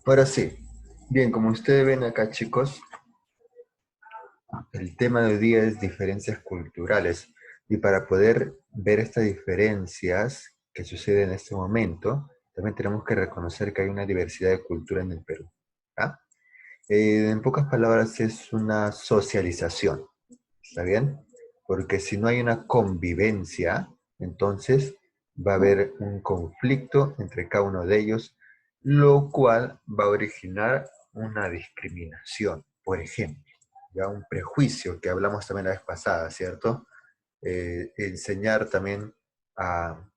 Ahora sí. Bien, como ustedes ven acá, chicos, el tema de hoy día es diferencias culturales. Y para poder ver estas diferencias que suceden en este momento, también tenemos que reconocer que hay una diversidad de cultura en el Perú. ¿Ah? En pocas palabras, es una socialización. ¿Está bien? Porque si no hay una convivencia, entonces va a haber un conflicto entre cada uno de ellos, lo cual va a originar una discriminación, por ejemplo, ya un prejuicio que hablamos también la vez pasada, ¿cierto? Enseñar también a,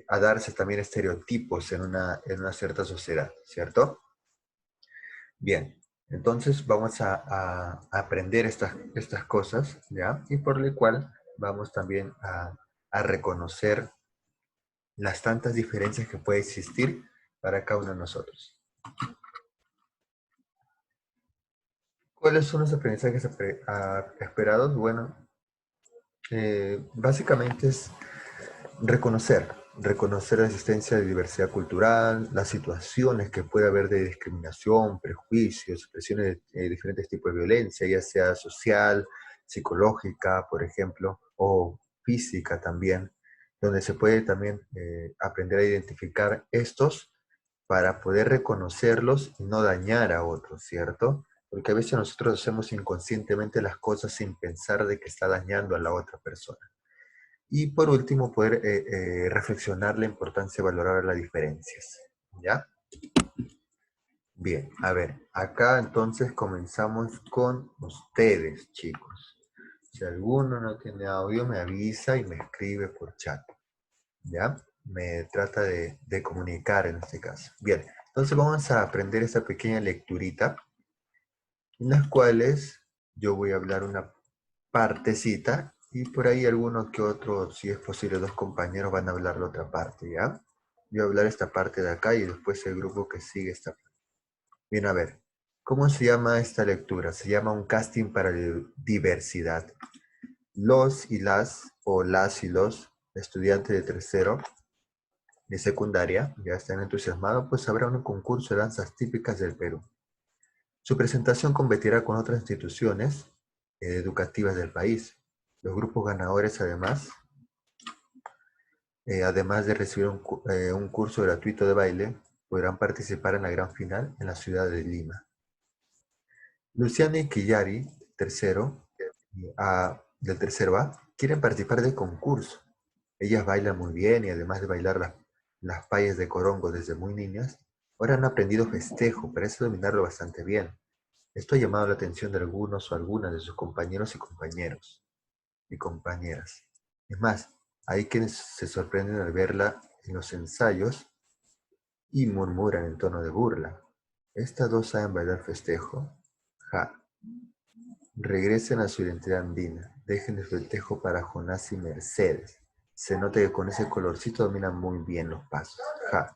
a darse también estereotipos en una cierta sociedad, ¿cierto? Bien, entonces vamos a aprender estas cosas, ¿ya? Y por lo cual vamos también a reconocer las tantas diferencias que puede existir para cada uno de nosotros. ¿Cuáles son los aprendizajes esperados? Bueno, básicamente es reconocer la existencia de diversidad cultural, las situaciones que puede haber de discriminación, prejuicios, expresiones de diferentes tipos de violencia, ya sea social, psicológica, por ejemplo, o física también, donde se puede también aprender a identificar estos para poder reconocerlos y no dañar a otros, ¿cierto? Porque a veces nosotros hacemos inconscientemente las cosas sin pensar de que está dañando a la otra persona. Y por último, poder reflexionar la importancia de valorar las diferencias. ¿Ya? Bien, a ver, acá entonces comenzamos con ustedes, chicos. Si alguno no tiene audio, me avisa y me escribe por chat. ¿Ya? Me trata de comunicar en este caso. Bien, entonces vamos a aprender esta pequeña lecturita, en las cuales yo voy a hablar una partecita y por ahí alguno que otro, si es posible, dos compañeros van a hablar la otra parte, ¿ya? Yo voy a hablar esta parte de acá y después el grupo que sigue esta parte. Bien, a ver, ¿cómo se llama esta lectura? Se llama un casting para la diversidad. Los y las y los estudiantes de tercero de secundaria ya están entusiasmados, pues habrá un concurso de danzas típicas del Perú. Su presentación competirá con otras instituciones educativas del país. Los grupos ganadores, además de recibir un curso gratuito de baile, podrán participar en la gran final en la ciudad de Lima. Luciana y Killari, tercero, del tercero A, quieren participar del concurso. Ellas bailan muy bien y además de bailar las payas de corongo desde muy niñas, ahora han aprendido festejo, parece dominarlo bastante bien. Esto ha llamado la atención de algunos o algunas de sus compañeros y compañeras. Es más, hay quienes se sorprenden al verla en los ensayos y murmuran en tono de burla. Estas dos saben bailar festejo. Ja, regresen a su identidad andina. Dejen el festejo para Jonás y Mercedes. Se nota que con ese colorcito dominan muy bien los pasos. Ja.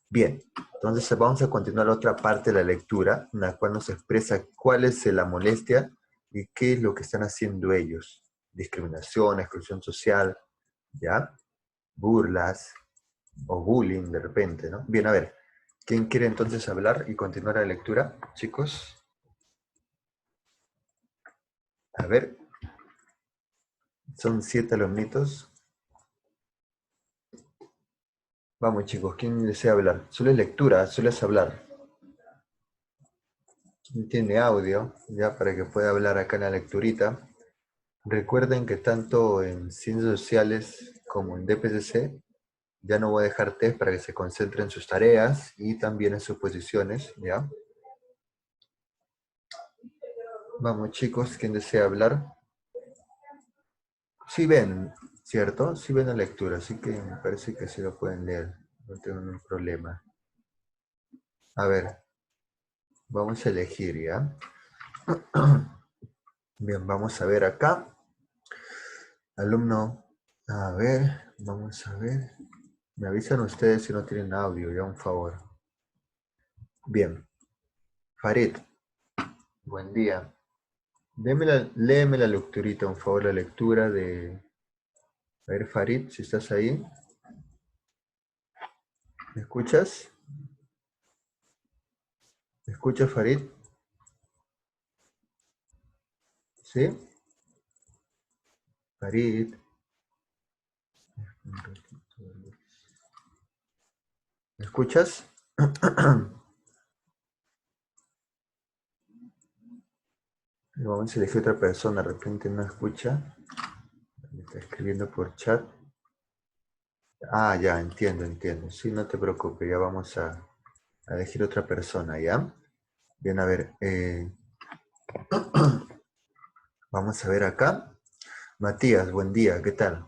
Bien, entonces vamos a continuar la otra parte de la lectura, en la cual nos expresa cuál es la molestia y qué es lo que están haciendo ellos. Discriminación, exclusión social, ¿ya? Burlas o bullying de repente, ¿no? Bien, a ver, ¿quién quiere entonces hablar y continuar la lectura, chicos? A ver, son 7 alumnitos. Vamos, chicos, ¿quién desea hablar? Solo es lectura, solo es hablar. ¿Quién tiene audio? Ya para que pueda hablar acá en la lecturita. Recuerden que tanto en ciencias sociales como en DPCC ya no voy a dejar test para que se concentren en sus tareas y también en sus posiciones, ¿ya? Vamos chicos, ¿quién desea hablar? Sí ven, ¿cierto? Sí ven la lectura, así que me parece que sí lo pueden leer, no tengo ningún problema. A ver, vamos a elegir, ¿ya? Bien, vamos a ver acá. Alumno, a ver, vamos a ver. Me avisan ustedes si no tienen audio, ya un favor. Bien, Farid, buen día. Léeme la lecturita, un favor, la lectura de... A ver, Farid, si estás ahí. ¿Me escuchas? ¿Me escuchas, Farid? ¿Sí? Farid. ¿Me escuchas? Vamos a elegir otra persona, de repente no escucha. Me está escribiendo por chat. Ah, ya, entiendo, entiendo. Sí, no te preocupes, ya vamos a elegir otra persona, ¿ya? Bien, a ver, vamos a ver acá. Matías, buen día, ¿qué tal?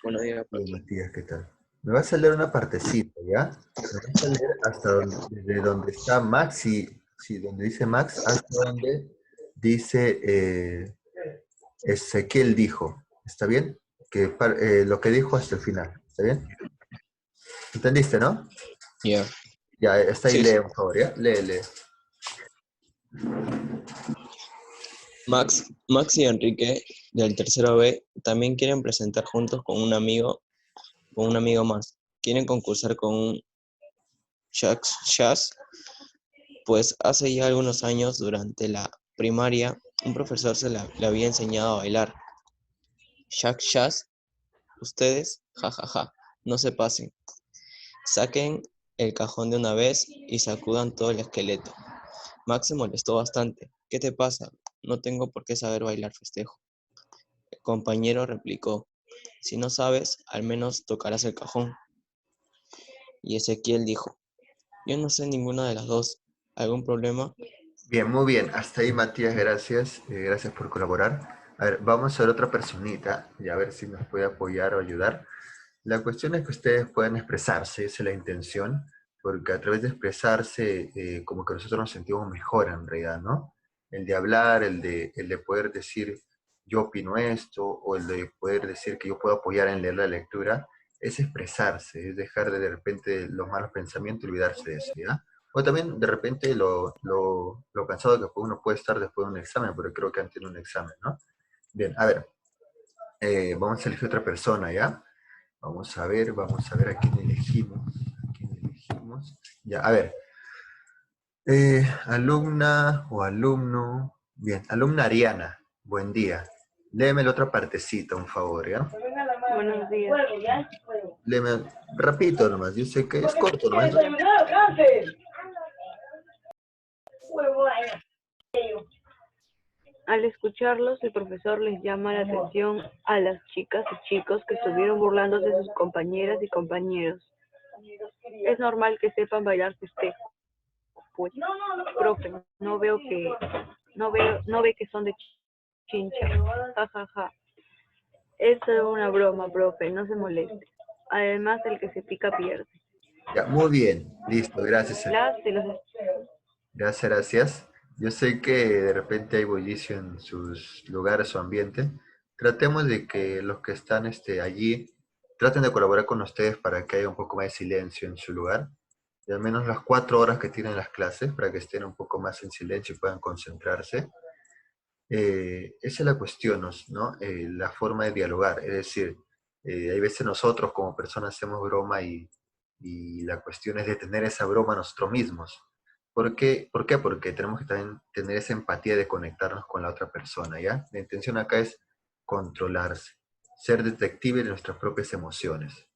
Buenos días, Bien, Joaquín. Matías, ¿qué tal? Me vas a leer una partecita, ¿ya? Me vas a leer hasta desde donde está Max, sí, donde dice Max, hasta donde dice Ezequiel dijo. ¿Está bien? Lo que dijo hasta el final, ¿está bien? ¿Entendiste, no? Ya. Ya, está ahí, Sí, lee, sí. por favor, ¿ya? Lee, lee. Max y Enrique del tercero B también quieren presentar juntos con un amigo más. Quieren concursar con un jazz, pues hace ya algunos años durante la primaria un profesor le había enseñado a bailar. Jazz, ustedes, jajaja, no se pasen. Saquen el cajón de una vez y sacudan todo el esqueleto. Max se molestó bastante. ¿Qué te pasa? No tengo por qué saber bailar festejo. El compañero replicó, si no sabes, al menos tocarás el cajón. Y Ezequiel dijo, yo no sé ninguna de las dos. ¿Algún problema? Bien, muy bien. Hasta ahí, Matías, gracias. Gracias por colaborar. A ver, vamos a ver otra personita y a ver si nos puede apoyar o ayudar. La cuestión es que ustedes puedan expresarse, esa es la intención, porque a través de expresarse, como que nosotros nos sentimos mejor en realidad, ¿no? El de hablar, el de poder decir yo opino esto, o el de poder decir que yo puedo apoyar en leer la lectura, es expresarse, es dejar de repente los malos pensamientos y olvidarse de eso, ¿ya? O también de repente lo cansado que uno puede estar después de un examen, porque creo que han tenido un examen, ¿no? Bien, a ver, vamos a elegir otra persona, ¿ya? Vamos a ver a quién elegimos. ¿A quién elegimos? Ya, a ver. Alumna o alumno. Bien, alumna Ariana. Buen día. Léeme la otra partecita, un favor, ¿ya? Buenos días. Léeme rapidito nomás. Yo sé que es corto nomás. Al escucharlos, el profesor les llama la atención a las chicas y chicos que estuvieron burlándose de sus compañeras y compañeros. Es normal que sepan bailar festejo. Pues, profe, no ve que son de chincha. Ja, ja, ja. Es solo una broma, profe, no se moleste. Además, el que se pica pierde. Ya, muy bien. Listo, gracias. Las y los Gracias, gracias. Yo sé que de repente hay bullicio en sus lugares o ambiente. Tratemos de que los que están allí traten de colaborar con ustedes para que haya un poco más de silencio en su lugar. Y al menos las 4 horas que tienen las clases para que estén un poco más en silencio y puedan concentrarse. Esa es la cuestión, ¿no? La forma de dialogar. Es decir, hay veces nosotros como personas hacemos broma y la cuestión es detener esa broma nosotros mismos. ¿Por qué? ¿Por qué? Porque tenemos que también tener esa empatía de conectarnos con la otra persona, ¿ya? La intención acá es controlarse, ser detective de nuestras propias emociones.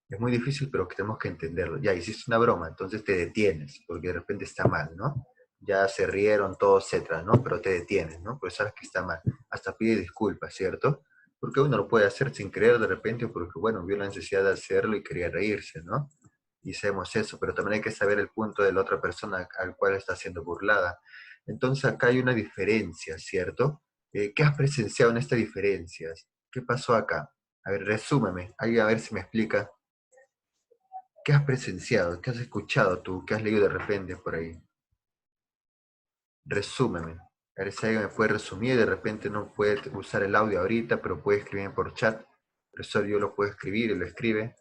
Es muy difícil, pero que tenemos que entenderlo. Ya hiciste una broma, entonces te detienes, porque de repente está mal, ¿no? Ya se rieron todos, etcétera, ¿no? Pero te detienes, ¿no? Pues sabes que está mal. Hasta pide disculpas, ¿cierto? Porque uno lo puede hacer sin querer de repente, porque, bueno, vio la necesidad de hacerlo y quería reírse, ¿no? Y hacemos eso, pero también hay que saber el punto de la otra persona al cual está siendo burlada. Entonces acá hay una diferencia, ¿cierto? ¿Qué has presenciado en estas diferencias? ¿Qué pasó acá? A ver, resúmeme. Alguien a ver si me explica. ¿Qué has presenciado? ¿Qué has escuchado tú? ¿Qué has leído de repente por ahí? Resúmeme. A ver si alguien me puede resumir. De repente no puede usar el audio ahorita, pero puede escribir por chat. Profesor, yo lo puedo escribir y lo escribe.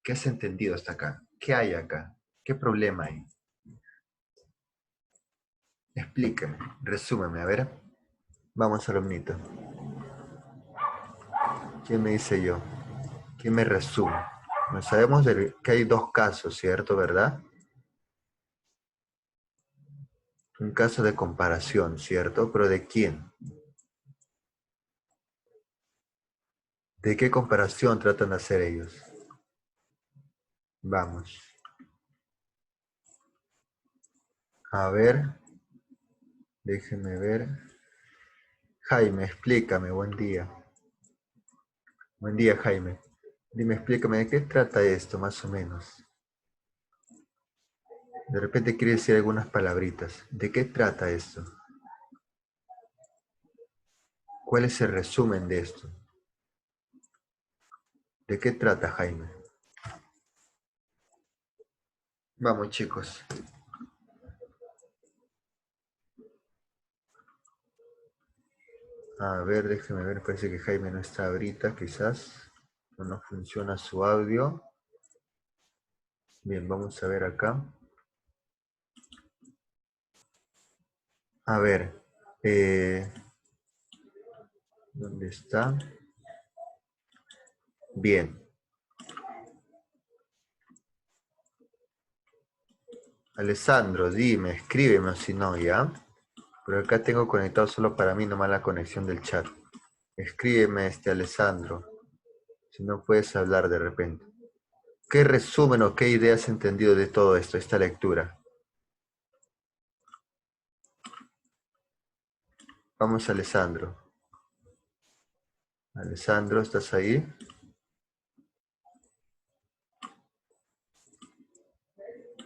¿Qué has entendido hasta acá? ¿Qué hay acá? ¿Qué problema hay? Explíqueme. Resúmeme, a ver. Vamos, alumnito. ¿Quién me dice yo? ¿Quién me resume? No sabemos que hay dos casos, ¿cierto? ¿Verdad? Un caso de comparación, ¿cierto? ¿Pero de quién? ¿De qué comparación tratan de hacer ellos? Vamos. A ver, déjenme ver. Jaime, explícame, buen día. Buen día, Jaime. Dime, explícame, ¿de qué trata esto, más o menos? De repente quiere decir algunas palabritas. ¿De qué trata esto? ¿Cuál es el resumen de esto? ¿De qué trata, Jaime? Vamos, chicos. A ver, déjenme ver, parece que Jaime no está ahorita, quizás. No funciona su audio. Bien, vamos a ver acá. A ver, ¿dónde está? Bien. Alessandro, dime, escríbeme o si no, ¿ya? Pero acá tengo conectado solo para mí nomás la conexión del chat. Escríbeme, Alessandro, si no puedes hablar de repente. ¿Qué resumen o qué ideas has entendido de todo esto, esta lectura? Vamos, Alessandro. Alessandro, ¿estás ahí?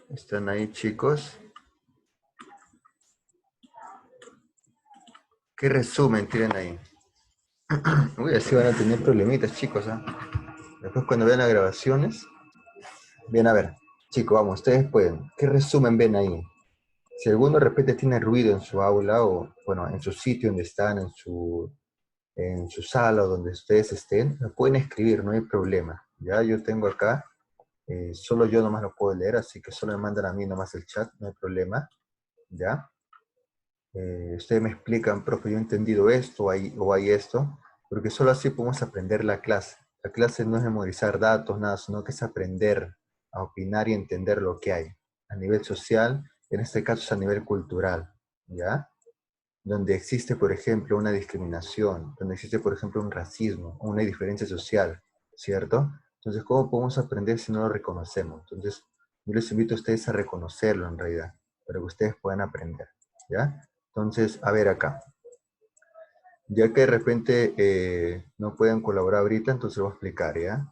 ¿Están ahí, chicos? ¿Qué resumen tienen ahí? Uy, así van a tener problemitas, chicos, ¿ah? Después cuando vean las grabaciones. Bien, a ver, chicos, vamos, ustedes pueden. ¿Qué resumen ven ahí? Si alguno de repente tiene ruido en su aula o, bueno, en su sitio donde están, en su sala o donde ustedes estén, me pueden escribir, no hay problema. Ya, yo tengo acá, solo yo nomás lo puedo leer, así que solo me mandan a mí nomás el chat, no hay problema. Ya. Ustedes me explican, profe, yo he entendido esto o hay esto, porque solo así podemos aprender la clase. La clase no es memorizar datos, nada, sino que es aprender a opinar y entender lo que hay a nivel social, en este caso es a nivel cultural, ¿ya? Donde existe, por ejemplo, una discriminación, donde existe, por ejemplo, un racismo, una diferencia social, ¿cierto? Entonces, ¿cómo podemos aprender si no lo reconocemos? Entonces, yo les invito a ustedes a reconocerlo en realidad, para que ustedes puedan aprender, ¿ya? Entonces, a ver acá. Ya que de repente no pueden colaborar ahorita, entonces lo voy a explicar, ¿ya?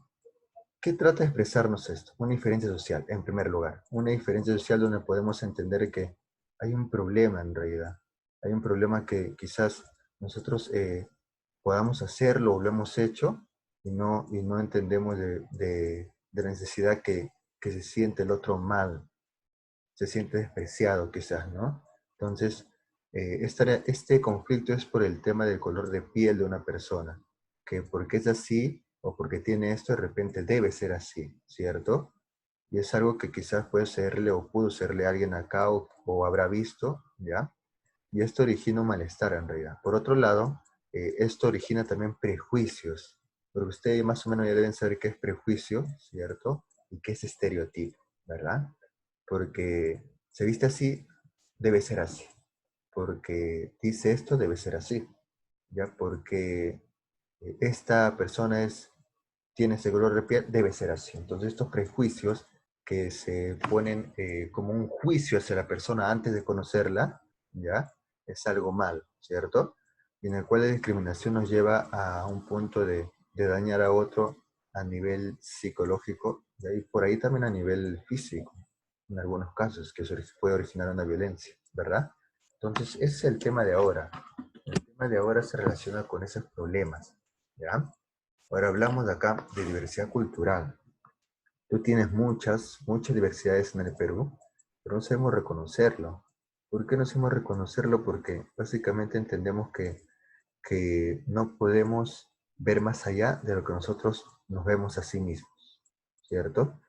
¿Qué trata de expresarnos esto? Una diferencia social, en primer lugar. Una diferencia social donde podemos entender que hay un problema en realidad. Hay un problema que quizás nosotros podamos hacerlo o lo hemos hecho y no entendemos de la necesidad que se siente el otro mal, se siente despreciado quizás, ¿no? Entonces, este conflicto es por el tema del color de piel de una persona, que porque es así o porque tiene esto, de repente debe ser así, ¿cierto? Y es algo que quizás puede serle o pudo serle a alguien acá o habrá visto, ¿ya? Y esto origina un malestar en realidad. Por otro lado, esto origina también prejuicios, porque ustedes más o menos ya deben saber qué es prejuicio, ¿cierto? Y qué es estereotipo, ¿verdad? Porque se viste así, debe ser así. Porque dice esto, debe ser así. ¿Ya? Porque esta persona tiene ese color de piel, debe ser así. Entonces estos prejuicios que se ponen como un juicio hacia la persona antes de conocerla, ¿ya? Es algo mal, ¿cierto? Y en el cual la discriminación nos lleva a un punto de dañar a otro a nivel psicológico y por ahí también a nivel físico, en algunos casos, que puede originar una violencia, ¿verdad? Entonces, ese es el tema de ahora. El tema de ahora se relaciona con esos problemas, ¿ya? Ahora hablamos de acá de diversidad cultural. Tú tienes muchas diversidades en el Perú, pero no sabemos reconocerlo. ¿Por qué no sabemos reconocerlo? Porque básicamente entendemos que no podemos ver más allá de lo que nosotros nos vemos a sí mismos, ¿cierto?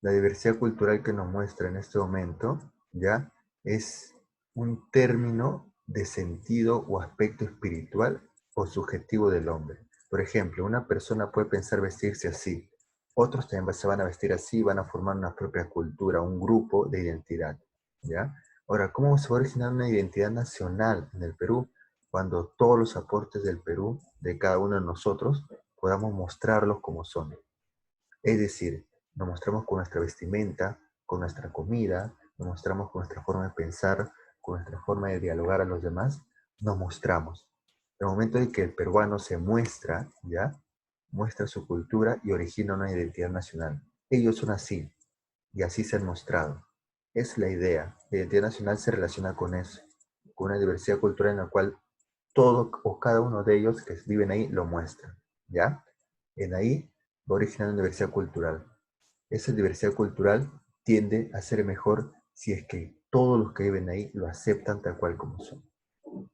La diversidad cultural que nos muestra en este momento, ¿ya? Es un término de sentido o aspecto espiritual o subjetivo del hombre. Por ejemplo, una persona puede pensar vestirse así, otros también se van a vestir así y van a formar una propia cultura, un grupo de identidad, ¿ya? Ahora, ¿cómo se va a originar una identidad nacional en el Perú? Cuando todos los aportes del Perú, de cada uno de nosotros, podamos mostrarlos como son. Es decir, nos mostramos con nuestra vestimenta, con nuestra comida, nos mostramos con nuestra forma de pensar, con nuestra forma de dialogar a los demás, nos mostramos. El momento en que el peruano se muestra, ¿ya? Muestra su cultura y origina una identidad nacional. Ellos son así, y así se han mostrado. Es la idea. La identidad nacional se relaciona con eso, con una diversidad cultural en la cual todo o cada uno de ellos que viven ahí lo muestran, ¿ya? En ahí va originando una diversidad cultural. Esa diversidad cultural tiende a ser mejor si es que todos los que viven ahí lo aceptan tal cual como son.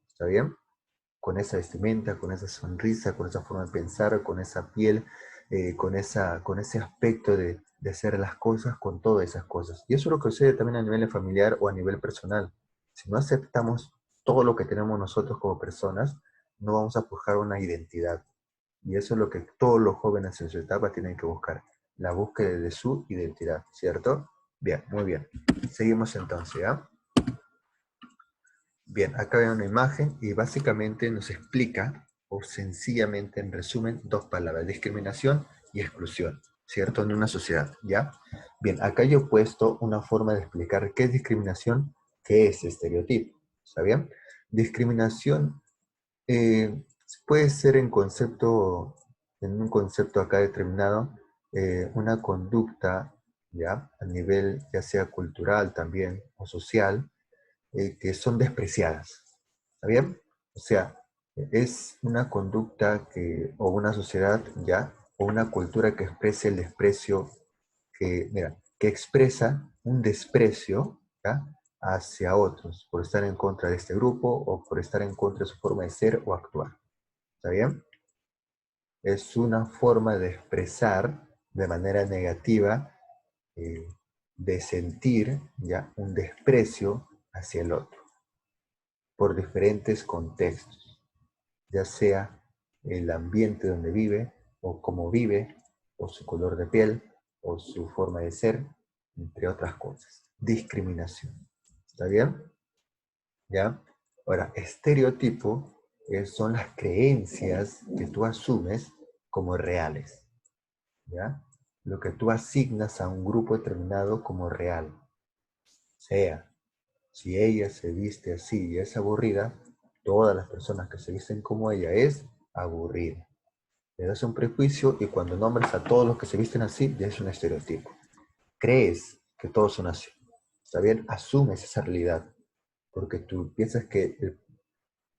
¿Está bien? Con esa vestimenta, con esa sonrisa, con esa forma de pensar, con esa piel, con ese aspecto de hacer las cosas, con todas esas cosas. Y eso es lo que sucede también a nivel familiar o a nivel personal. Si no aceptamos todo lo que tenemos nosotros como personas, no vamos a forjar una identidad. Y eso es lo que todos los jóvenes en su etapa tienen que buscar, la búsqueda de su identidad, ¿cierto? Bien, muy bien. Seguimos entonces, ¿ya? Bien, acá veo una imagen y básicamente nos explica, o sencillamente en resumen, dos palabras, discriminación y exclusión, ¿cierto? En una sociedad, ¿ya? Bien, acá yo he puesto una forma de explicar qué es discriminación, qué es estereotipo, ¿está bien? Discriminación puede ser en un concepto acá determinado, una conducta, ¿ya? A nivel ya sea cultural también o social, que son despreciadas. ¿Está bien? O sea, es una conducta o una sociedad, ¿ya? O una cultura que expresa el desprecio, mira, que expresa un desprecio, ¿ya? Hacia otros, por estar en contra de este grupo o por estar en contra de su forma de ser o actuar. ¿Está bien? Es una forma de expresar de manera negativa, eh, de sentir, ¿ya? Un desprecio hacia el otro por diferentes contextos, ya sea el ambiente donde vive, o cómo vive, o su color de piel, o su forma de ser, entre otras cosas. Discriminación. ¿Está bien? ¿Ya? Ahora, estereotipo son las creencias que tú asumes como reales. ¿Ya? Lo que tú asignas a un grupo determinado como real. Sea, si ella se viste así y es aburrida, todas las personas que se visten como ella es aburrida. Le das un prejuicio y cuando nombres a todos los que se visten así, ya es un estereotipo. Crees que todos son así. ¿Está bien? Asumes esa realidad. Porque tú piensas que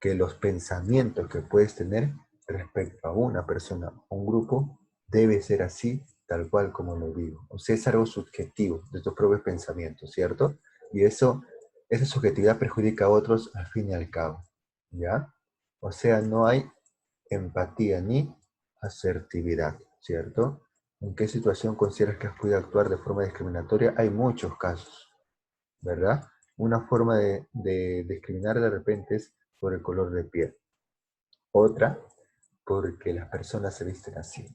los pensamientos que puedes tener respecto a una persona o un grupo debe ser así, tal cual como lo vivo. O sea, es algo subjetivo de tus propios pensamientos, ¿cierto? Y esa subjetividad perjudica a otros al fin y al cabo, ¿ya? O sea, no hay empatía ni asertividad, ¿cierto? ¿En qué situación consideras que has podido actuar de forma discriminatoria? Hay muchos casos, ¿verdad? Una forma de discriminar de repente es por el color de piel. Otra, porque las personas se visten así.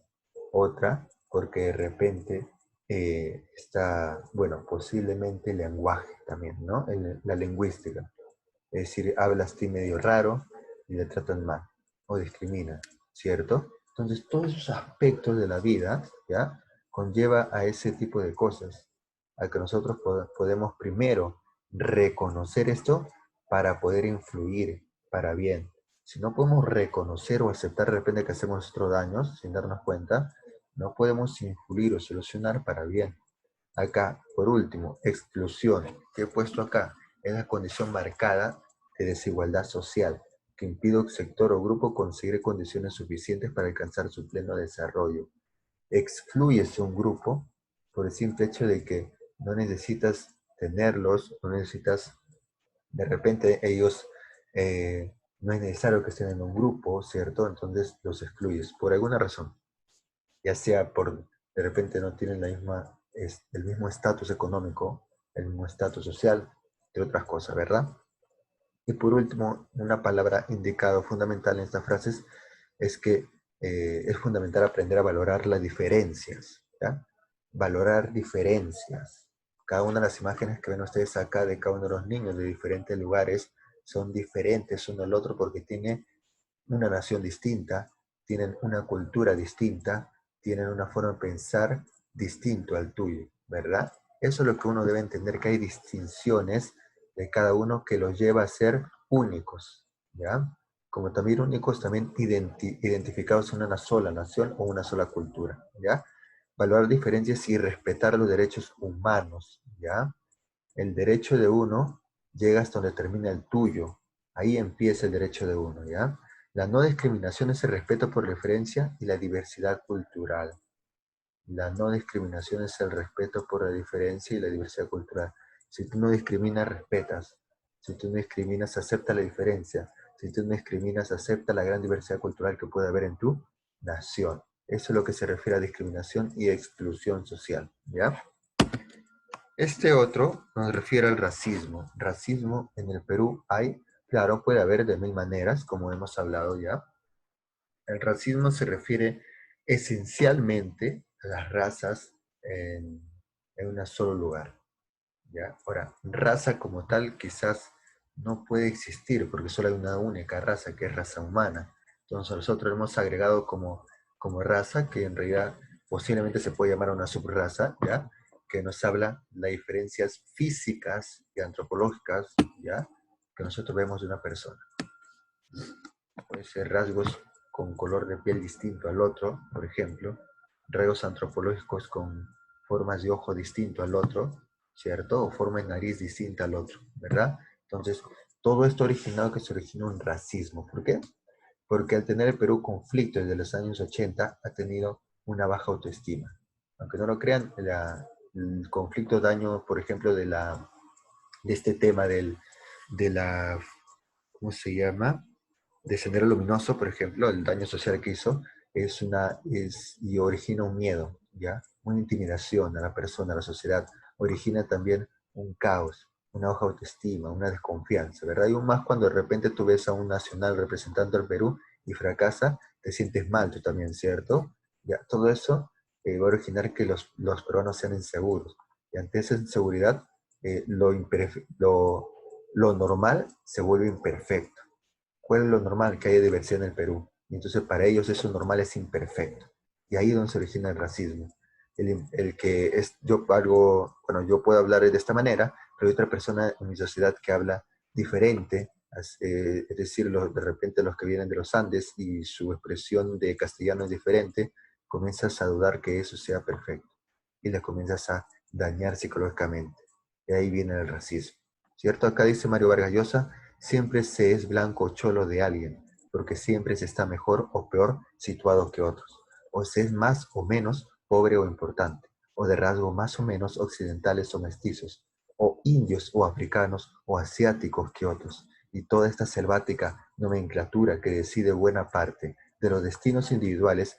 Otra, porque de repente está, bueno, posiblemente el lenguaje también, ¿no? La lingüística. Es decir, hablas ti medio raro y le tratan mal o discriminan, ¿cierto? Entonces, todos esos aspectos de la vida, ¿ya? Conlleva a ese tipo de cosas, a que nosotros podemos primero reconocer esto para poder influir para bien. Si no podemos reconocer o aceptar de repente que hacemos nuestros daños sin darnos cuenta, no podemos influir o solucionar para bien. Acá, por último, exclusión, que he puesto acá, es la condición marcada de desigualdad social, que impide a un sector o grupo conseguir condiciones suficientes para alcanzar su pleno desarrollo. Excluyes un grupo por el simple hecho de que no necesitas tenerlos, no necesitas, de repente ellos, no es necesario que estén en un grupo, ¿cierto? Entonces los excluyes por alguna razón, ya sea por, de repente no tienen el mismo estatus económico, el mismo estatus social, entre otras cosas, ¿verdad? Y por último, una palabra indicada fundamental en estas frases es que es fundamental aprender a valorar las diferencias, ¿ya? Valorar diferencias. Cada una de las imágenes que ven ustedes acá de cada uno de los niños de diferentes lugares son diferentes uno al otro porque tienen una nación distinta, tienen una cultura distinta, tienen una forma de pensar distinto al tuyo, ¿verdad? Eso es lo que uno debe entender, que hay distinciones de cada uno que los lleva a ser únicos, ¿ya? Como también únicos, también identificados en una sola nación o una sola cultura, ¿ya? Valorar diferencias y respetar los derechos humanos, ¿ya? El derecho de uno llega hasta donde termina el tuyo. Ahí empieza el derecho de uno, ¿ya? La no discriminación es el respeto por la diferencia y la diversidad cultural. La no discriminación es el respeto por la diferencia y la diversidad cultural. Si tú no discriminas, respetas. Si tú no discriminas, acepta la diferencia. Si tú no discriminas, acepta la gran diversidad cultural que puede haber en tu nación. Eso es lo que se refiere a discriminación y exclusión social, ¿ya? Este otro nos refiere al racismo. Racismo en el Perú hay, claro, puede haber de mil maneras, como hemos hablado ya. El racismo se refiere esencialmente a las razas en un solo lugar, ¿ya? Ahora, raza como tal quizás no puede existir porque solo hay una única raza, que es raza humana. Entonces nosotros hemos agregado como raza, que en realidad posiblemente se puede llamar una subraza, ¿ya? Que nos habla de las diferencias físicas y antropológicas, ¿ya? Que nosotros vemos de una persona. Puede ser rasgos con color de piel distinto al otro, por ejemplo, rasgos antropológicos con formas de ojo distinto al otro, ¿cierto? O forma de nariz distinta al otro, ¿verdad? Entonces, todo esto originado que se originó un racismo. ¿Por qué? Porque al tener el Perú conflicto desde los años 80 ha tenido una baja autoestima. Aunque no lo crean, el conflicto daño, por ejemplo, de este tema de la, ¿cómo se llama? De Sendero Luminoso, por ejemplo, el daño social que hizo y origina un miedo, ¿ya? Una intimidación a la persona, a la sociedad. Origina también un caos, una baja autoestima, una desconfianza, ¿verdad? Y aún más cuando de repente tú ves a un nacional representando al Perú y fracasa, te sientes mal tú también, ¿cierto? Ya, todo eso va a originar que los peruanos sean inseguros. Y ante esa inseguridad, lo normal se vuelve imperfecto. ¿Cuál es lo normal? Que haya diversidad en el Perú. Y entonces para ellos eso normal es imperfecto. Y ahí es donde se origina el racismo. El que es yo algo, bueno, yo puedo hablar de esta manera, pero hay otra persona en mi sociedad que habla diferente, es decir, de repente los que vienen de los Andes y su expresión de castellano es diferente, comienzas a dudar que eso sea perfecto y le comienzas a dañar psicológicamente. Y ahí viene el racismo. ¿Cierto? Acá dice Mario Vargas Llosa, siempre se es blanco o cholo de alguien, porque siempre se está mejor o peor situado que otros, o se es más o menos pobre o importante, o de rasgos más o menos occidentales o mestizos, o indios o africanos o asiáticos que otros, y toda esta selvática nomenclatura que decide buena parte de los destinos individuales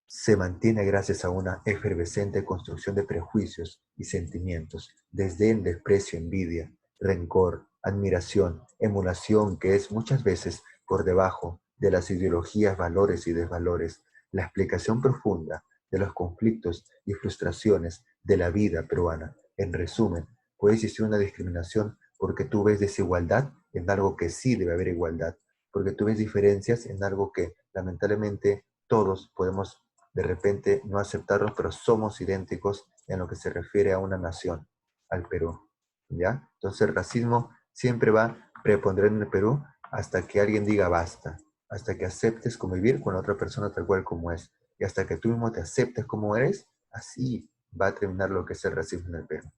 se mantiene gracias a una efervescente construcción de prejuicios y sentimientos, desdén, desprecio, envidia, rencor, admiración, emulación, que es muchas veces por debajo de las ideologías, valores y desvalores, la explicación profunda de los conflictos y frustraciones de la vida peruana. En resumen, puede existir una discriminación porque tú ves desigualdad en algo que sí debe haber igualdad, porque tú ves diferencias en algo que lamentablemente todos podemos de repente no aceptarlos, pero somos idénticos en lo que se refiere a una nación, al Perú, ¿ya? Entonces el racismo siempre va a preponderar en el Perú hasta que alguien diga basta, hasta que aceptes convivir con la otra persona tal cual como es, y hasta que tú mismo te aceptes como eres, así va a terminar lo que es el racismo en el Perú.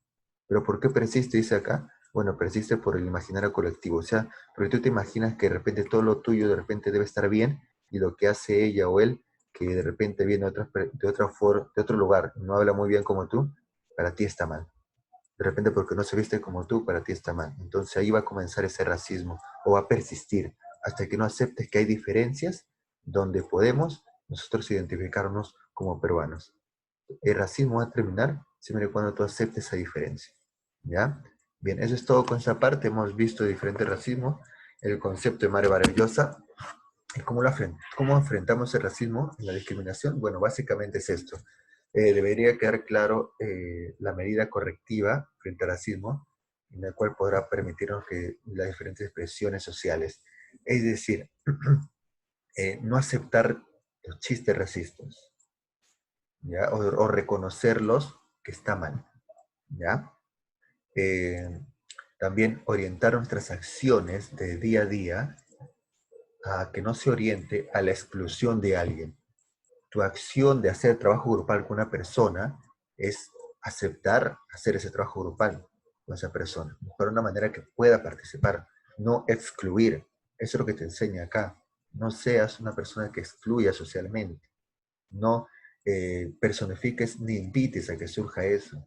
¿Pero por qué persiste, dice acá? Bueno, persiste por el imaginario colectivo, o sea, porque tú te imaginas que de repente todo lo tuyo de repente debe estar bien y lo que hace ella o él que de repente viene de otro lugar, no habla muy bien como tú, para ti está mal. De repente porque no se viste como tú, para ti está mal. Entonces ahí va a comenzar ese racismo o va a persistir hasta que no aceptes que hay diferencias donde podemos nosotros identificarnos como peruanos. El racismo va a terminar siempre y cuando tú aceptes esa diferencia. ¿Ya? Bien, eso es todo con esa parte. Hemos visto diferentes racismos, el concepto de Mario Vargas Llosa, ¿Y cómo enfrentamos el racismo y la discriminación? Bueno, básicamente es esto. Debería quedar claro la medida correctiva frente al racismo, en la cual podrá permitirnos que las diferentes expresiones sociales. Es decir, no aceptar los chistes racistas, ¿ya? O reconocerlos que está mal, ¿ya? Eh, También orientar nuestras acciones de día a día a que no se oriente a la exclusión de alguien. Tu acción de hacer trabajo grupal con una persona es aceptar hacer ese trabajo grupal con esa persona, buscar una manera que pueda participar, no excluir. Eso es lo que te enseña acá. No seas una persona que excluya socialmente, no personifiques ni invites a que surja eso,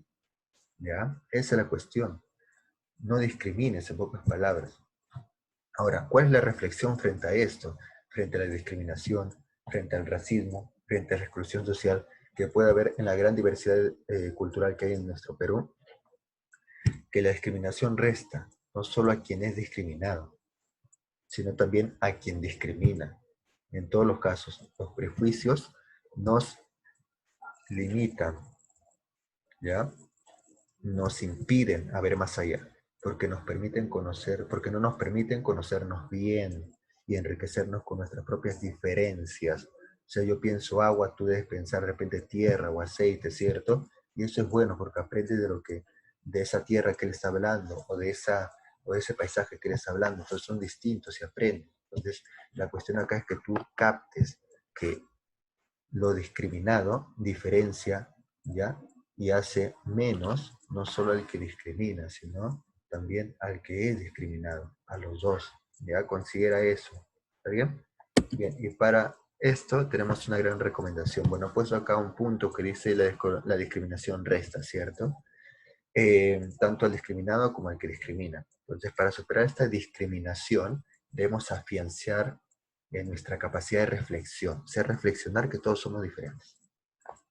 ¿ya? Esa es la cuestión. No discrimines, en pocas palabras. Ahora, ¿cuál es la reflexión frente a esto? Frente a la discriminación, frente al racismo, frente a la exclusión social que puede haber en la gran diversidad cultural que hay en nuestro Perú, que la discriminación resta no solo a quien es discriminado, sino también a quien discrimina. En todos los casos, los prejuicios nos limitan, ¿ya? Nos impiden a ver más allá, porque nos permiten conocer, porque no nos permiten conocernos bien y enriquecernos con nuestras propias diferencias. O sea, yo pienso agua, tú debes pensar de repente tierra o aceite, ¿cierto? Y eso es bueno porque aprendes de lo que, de esa tierra que él está hablando, o de ese paisaje que él está hablando. Entonces son distintos y aprendes. Entonces, la cuestión acá es que tú captes que lo discriminado diferencia, ¿ya? Y hace menos, no solo al que discrimina, sino también al que es discriminado, a los dos, ¿ya? Considera eso, ¿está bien? Bien, y para esto tenemos una gran recomendación. Bueno, he puesto acá un punto que dice la discriminación resta, ¿cierto? Tanto al discriminado como al que discrimina. Entonces, para superar esta discriminación, debemos afianzar en nuestra capacidad de reflexión, ser reflexionar que todos somos diferentes,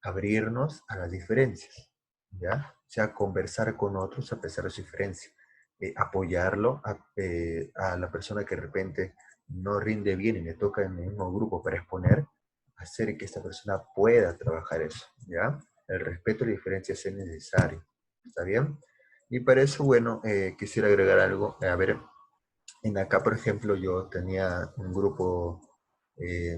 abrirnos a las diferencias, ¿ya? O sea, conversar con otros a pesar de su diferencia, apoyarlo a la persona que de repente no rinde bien y le toca en el mismo grupo para exponer, hacer que esta persona pueda trabajar eso, ¿ya? El respeto a la diferencia es necesario, ¿está bien? Y para eso, bueno, quisiera agregar algo, a ver, en acá, por ejemplo, yo tenía un grupo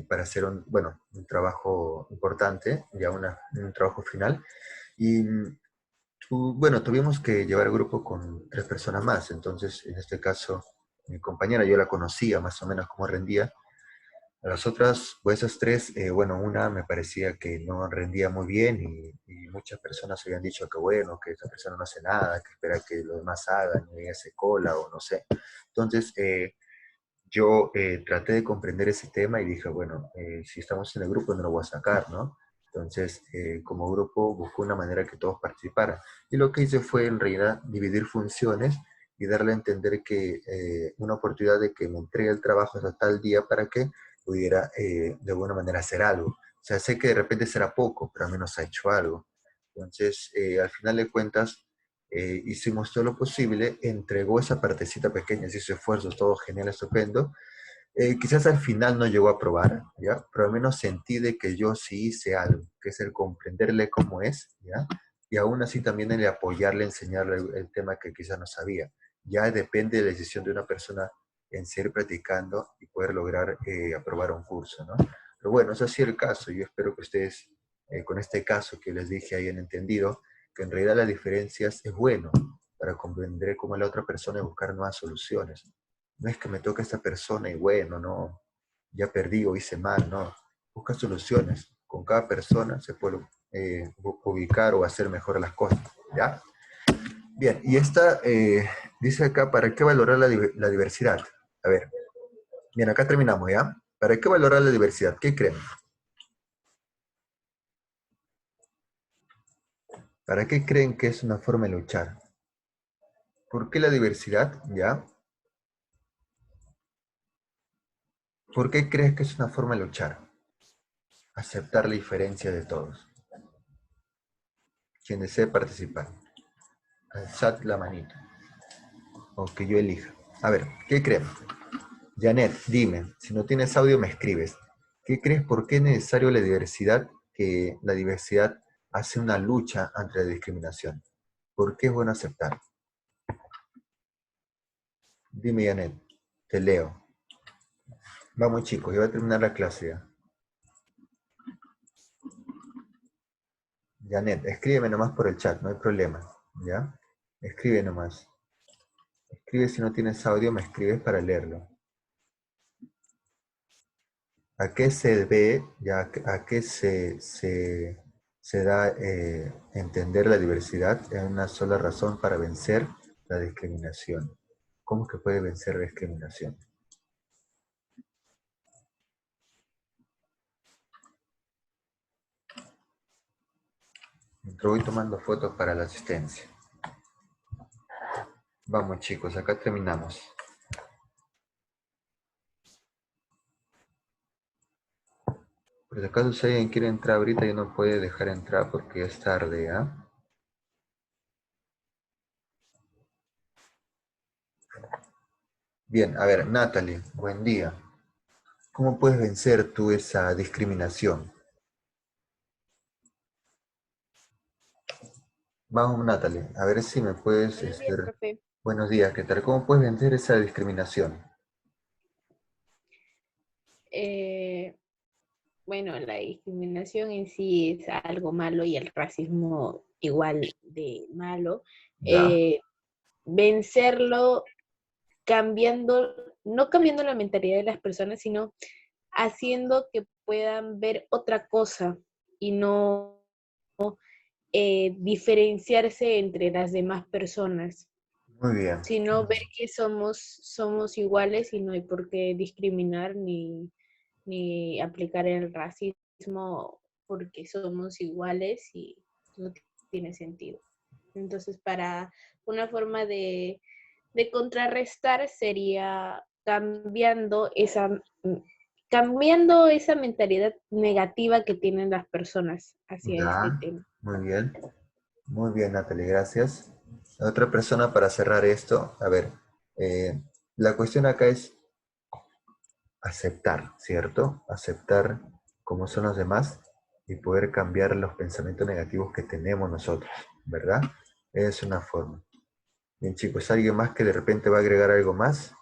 para hacer bueno, un trabajo importante, ya un trabajo final, y bueno, tuvimos que llevar el grupo con 3 personas más, entonces en este caso mi compañera yo la conocía más o menos cómo rendía, a las otras, pues esas 3, bueno, una me parecía que no rendía muy bien y muchas personas habían dicho que bueno, que esta persona no hace nada, que espera que los demás hagan y ella se cola o no sé. Entonces, yo traté de comprender ese tema y dije, bueno, si estamos en el grupo no lo voy a sacar, ¿no? Entonces, como grupo busqué una manera que todos participaran. Y lo que hice fue en realidad dividir funciones y darle a entender que una oportunidad de que me entregue el trabajo hasta tal día para que pudiera de alguna manera hacer algo. O sea, sé que de repente será poco, pero al menos ha hecho algo. Entonces, al final de cuentas, hicimos todo lo posible, entregó esa partecita pequeña, hizo esfuerzos, todo genial, estupendo. Quizás al final no llegó a probar, ¿ya? Pero al menos sentí de que yo sí hice algo, que es el comprenderle cómo es, ¿ya? Y aún así también el apoyarle, enseñarle el tema que quizás no sabía. Ya depende de la decisión de una persona en seguir practicando y poder lograr aprobar un curso, ¿no? Pero bueno, es así el caso. Yo espero que ustedes, con este caso que les dije, hayan entendido que en realidad las diferencias es bueno para comprender cómo es la otra persona y buscar nuevas soluciones. No es que me toque esta persona y bueno, no, ya perdí o hice mal, no. Busca soluciones. Con cada persona se puede ubicar o hacer mejor las cosas, ¿ya? Bien, y esta dice acá, ¿para qué valorar la diversidad? A ver, bien, acá terminamos, ¿ya? ¿Para qué valorar la diversidad? ¿Qué creen? ¿Para qué creen que es una forma de luchar? ¿Por qué la diversidad? ¿Ya? ¿Por qué crees que es una forma de luchar? Aceptar la diferencia de todos. Quien desee participar. Alzad la manita. O que yo elija. A ver, ¿qué creen? Janet, dime, si no tienes audio me escribes. ¿Qué crees por qué es necesario la diversidad? Que la diversidad hace una lucha ante la discriminación. ¿Por qué es bueno aceptar? Dime, Janet, te leo. Vamos chicos, ya va a terminar la clase ya. Janet, escríbeme nomás por el chat, no hay problema, ¿ya? Escribe nomás. Escribe si no tienes audio, me escribes para leerlo. ¿A qué se debe, ya, a qué se da entender la diversidad? Es una sola razón para vencer la discriminación. ¿Cómo que puede vencer la discriminación? Mientras voy tomando fotos para la asistencia. Vamos chicos, acá terminamos. Por si acaso si alguien quiere entrar ahorita y no puede dejar entrar porque ya es tarde, ¿ah? Bien, a ver, Natalie, buen día. ¿Cómo puedes vencer tú esa discriminación? Vamos, Natalie, a ver si me puedes... Buenos días, profe. Buenos días, ¿qué tal? ¿Cómo puedes vencer esa discriminación? Eh, bueno, la discriminación en sí es algo malo y el racismo igual de malo. ¿Ya? Vencerlo cambiando, no cambiando la mentalidad de las personas, sino haciendo que puedan ver otra cosa y no diferenciarse entre las demás personas, Muy bien. sino ver que somos iguales y no hay por qué discriminar ni aplicar el racismo porque somos iguales y no tiene sentido. Entonces, para una forma de contrarrestar sería cambiando esa mentalidad negativa que tienen las personas hacia este Ya, tema. muy bien. Muy bien, Natalie, gracias. Otra persona para cerrar esto. A ver, la cuestión acá es aceptar, ¿cierto? Aceptar cómo son los demás y poder cambiar los pensamientos negativos que tenemos nosotros, ¿verdad? Es una forma. Bien, chicos, ¿alguien más que de repente va a agregar algo más?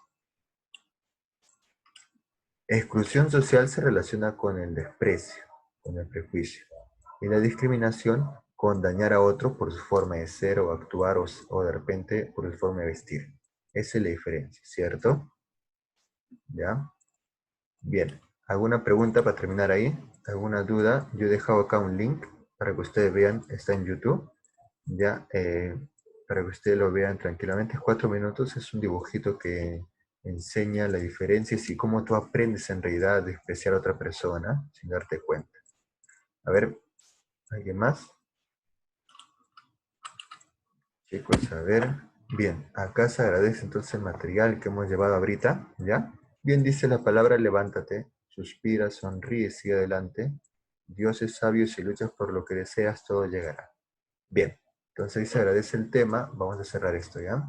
Exclusión social se relaciona con el desprecio, con el prejuicio, y la discriminación con dañar a otro por su forma de ser o actuar o de repente por su forma de vestir. Esa es la diferencia, ¿cierto? ¿Ya? Bien. ¿Alguna pregunta para terminar ahí? ¿Alguna duda? Yo he dejado acá un link para que ustedes vean, está en YouTube, ya, para que ustedes lo vean tranquilamente. 4 minutos, es un dibujito que enseña la diferencia y cómo tú aprendes en realidad a despreciar a otra persona sin darte cuenta. A ver, ¿alguien más? Chicos, a ver. Bien, acá se agradece entonces el material que hemos llevado ahorita, ¿ya? Bien dice la palabra levántate, suspira, sonríe, sigue adelante. Dios es sabio y si luchas por lo que deseas, todo llegará. Bien, entonces ahí se agradece el tema. Vamos a cerrar esto, ¿ya?